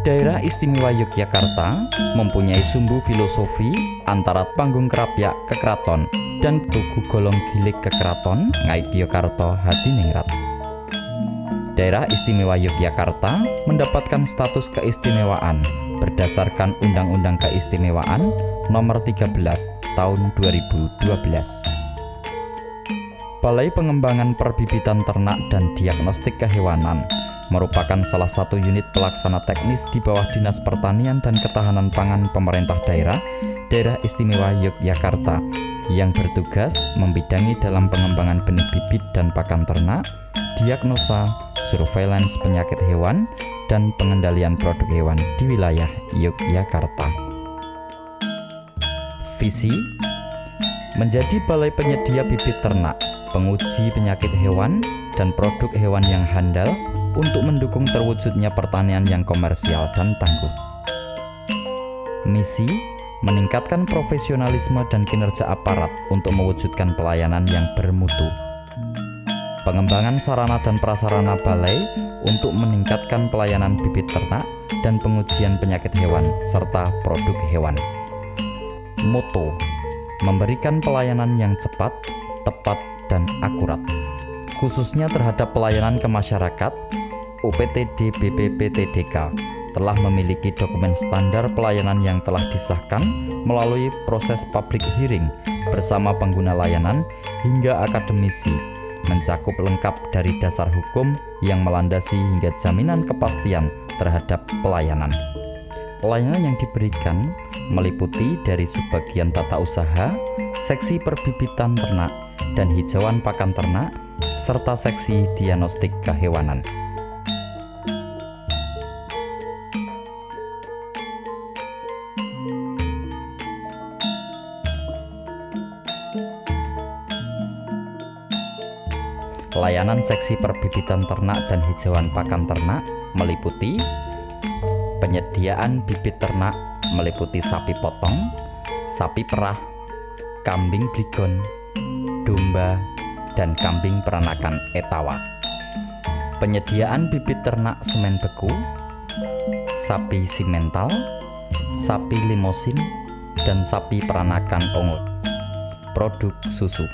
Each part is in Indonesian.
Daerah Istimewa Yogyakarta mempunyai sumbu filosofi antara panggung kerapyak kekeraton dan tugu golong gilik kekeraton Ngayogyakarta Hadiningrat. Daerah Istimewa Yogyakarta mendapatkan status keistimewaan berdasarkan Undang-Undang Keistimewaan Nomor 13 Tahun 2012. Balai Pengembangan Perbibitan Ternak dan Diagnostik Kehewanan merupakan salah satu unit pelaksana teknis di bawah Dinas Pertanian dan Ketahanan Pangan Pemerintah Daerah Istimewa Yogyakarta yang bertugas membidangi dalam pengembangan benih bibit dan pakan ternak, diagnosa, surveillance penyakit hewan, dan pengendalian produk hewan di wilayah Yogyakarta. Visi: menjadi balai penyedia bibit ternak, penguji penyakit hewan, dan produk hewan yang handal untuk mendukung terwujudnya pertanian yang komersial dan tangguh. Misi: meningkatkan profesionalisme dan kinerja aparat untuk mewujudkan pelayanan yang bermutu. Pengembangan sarana dan prasarana balai untuk meningkatkan pelayanan bibit ternak dan pengujian penyakit hewan serta produk hewan. Moto: memberikan pelayanan yang cepat, tepat, dan akurat. Khususnya terhadap pelayanan ke masyarakat, UPTD BPPTDK telah memiliki dokumen standar pelayanan yang telah disahkan melalui proses public hearing bersama pengguna layanan hingga akademisi, mencakup lengkap dari dasar hukum yang melandasi hingga jaminan kepastian terhadap pelayanan. Pelayanan yang diberikan meliputi dari subbagian tata usaha, seksi perbibitan ternak dan hijauan pakan ternak, serta seksi diagnostik kehewanan. Layanan seksi perbibitan ternak dan hijauan pakan ternak meliputi penyediaan bibit ternak meliputi sapi potong, sapi perah, kambing bligon, domba, dan kambing peranakan etawa. Penyediaan bibit ternak semen beku, sapi simental, sapi limosin, dan sapi peranakan ungut. Produk susu.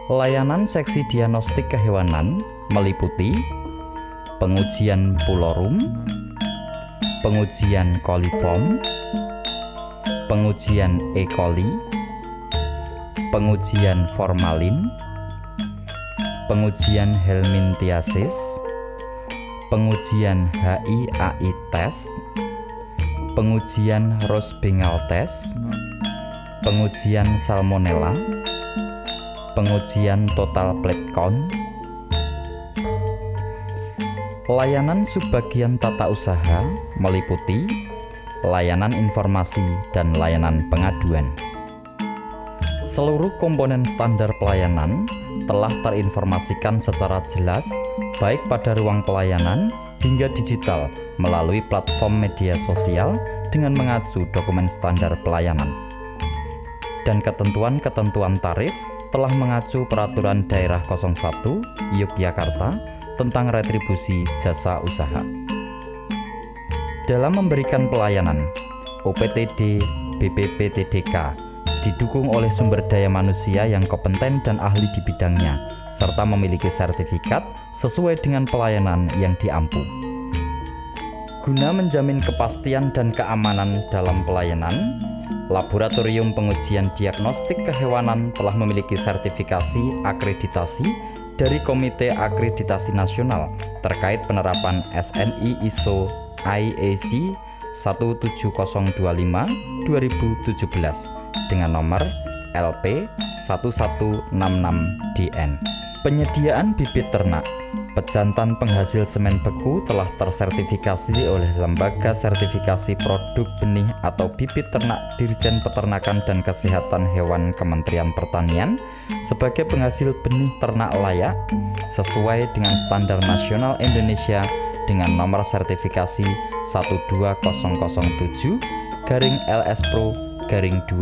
Layanan seksi diagnostik kehewanan meliputi pengujian pulorum, pengujian coliform, pengujian E. coli, pengujian formalin, pengujian helminthiasis, pengujian HI/AI test, pengujian Ross Bengal test, pengujian salmonella, pengujian total plate count. Layanan subbagian tata usaha meliputi layanan informasi dan layanan pengaduan. Seluruh komponen standar pelayanan telah terinformasikan secara jelas baik pada ruang pelayanan hingga digital melalui platform media sosial dengan mengacu dokumen standar pelayanan. Dan ketentuan-ketentuan tarif telah mengacu Peraturan Daerah 01 Yogyakarta tentang retribusi jasa usaha. Dalam memberikan pelayanan, UPTD BPPTDK didukung oleh sumber daya manusia yang kompeten dan ahli di bidangnya, serta memiliki sertifikat sesuai dengan pelayanan yang diampu. Guna menjamin kepastian dan keamanan dalam pelayanan, Laboratorium Pengujian Diagnostik Kehewanan telah memiliki sertifikasi akreditasi dari Komite Akreditasi Nasional terkait penerapan SNI ISO IEC 17025/2017 dengan nomor LP 1166DN. Penyediaan bibit ternak. Pejantan penghasil semen beku telah tersertifikasi oleh Lembaga Sertifikasi Produk Benih atau Bibit Ternak Dirjen Peternakan dan Kesehatan Hewan Kementerian Pertanian sebagai penghasil benih ternak layak sesuai dengan standar nasional Indonesia dengan nomor sertifikasi 12007/LS Pro/2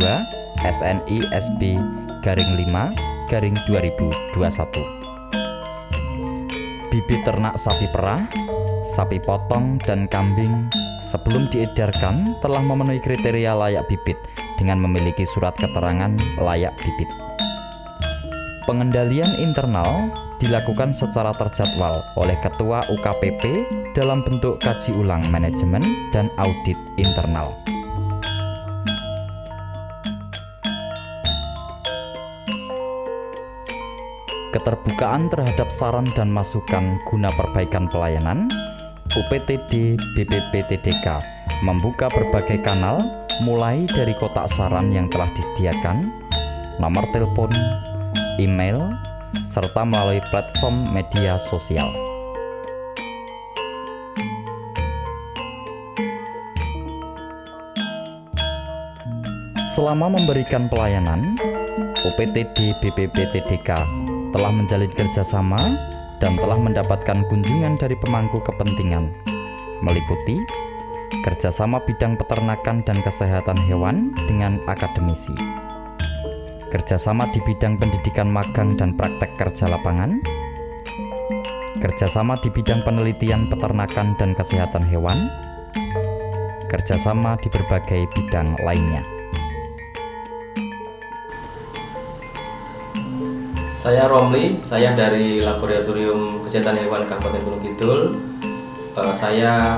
SNI SB/5/2021. bibit ternak sapi perah, sapi potong, dan kambing sebelum diedarkan telah memenuhi kriteria layak bibit dengan memiliki surat keterangan layak bibit. Pengendalian internal dilakukan secara terjadwal oleh Ketua UKPP dalam bentuk kaji ulang manajemen dan audit internal. Keterbukaan terhadap saran dan masukan guna perbaikan pelayanan, UPTD BPPTDK membuka berbagai kanal mulai dari kotak saran yang telah disediakan, nomor telepon, email, serta melalui platform media sosial. Selama memberikan pelayanan, UPTD BPPTDK telah menjalin kerjasama dan telah mendapatkan kunjungan dari pemangku kepentingan, meliputi kerjasama bidang peternakan dan kesehatan hewan dengan akademisi, kerjasama di bidang pendidikan magang dan praktek kerja lapangan, kerjasama di bidang penelitian peternakan dan kesehatan hewan, kerjasama di berbagai bidang lainnya. Saya Romli, saya dari Laboratorium Kesehatan Hewan Kabupaten Gunung Kidul. Saya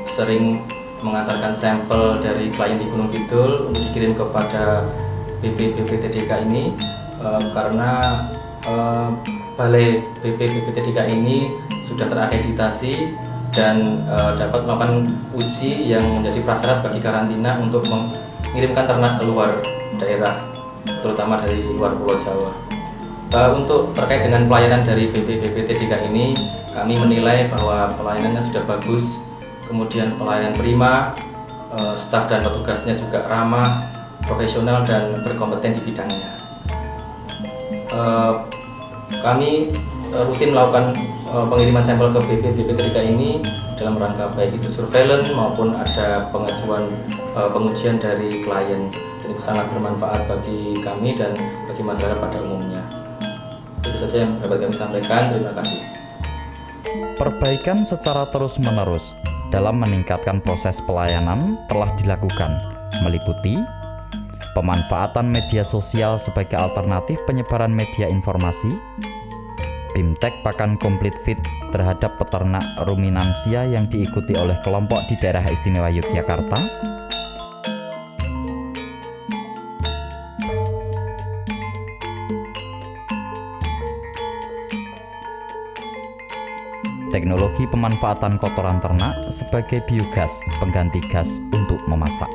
sering mengantarkan sampel dari klien di Gunung Kidul untuk dikirim kepada BPPTDK ini karena Balai BPPTDK ini sudah terakreditasi dan dapat melakukan uji yang menjadi prasyarat bagi karantina untuk mengirimkan ternak ke luar daerah, terutama dari luar Pulau Jawa. Untuk terkait dengan pelayanan dari BPPTDK ini, kami menilai bahwa pelayanannya sudah bagus, kemudian pelayanan prima, staf dan petugasnya juga ramah, profesional dan berkompeten di bidangnya. Kami rutin melakukan pengiriman sampel ke BPPTDK ini dalam rangka baik itu surveillance maupun ada pengujian dari klien, dan itu sangat bermanfaat bagi kami dan bagi masyarakat pada umumnya. Itu saja yang dapat kami sampaikan. Terima kasih. Perbaikan secara terus-menerus dalam meningkatkan proses pelayanan telah dilakukan, meliputi pemanfaatan media sosial sebagai alternatif penyebaran media informasi, BIMTEK Pakan Komplit Fit terhadap peternak ruminansia yang diikuti oleh kelompok di daerah istimewa Yogyakarta, teknologi pemanfaatan kotoran ternak sebagai biogas pengganti gas untuk memasak.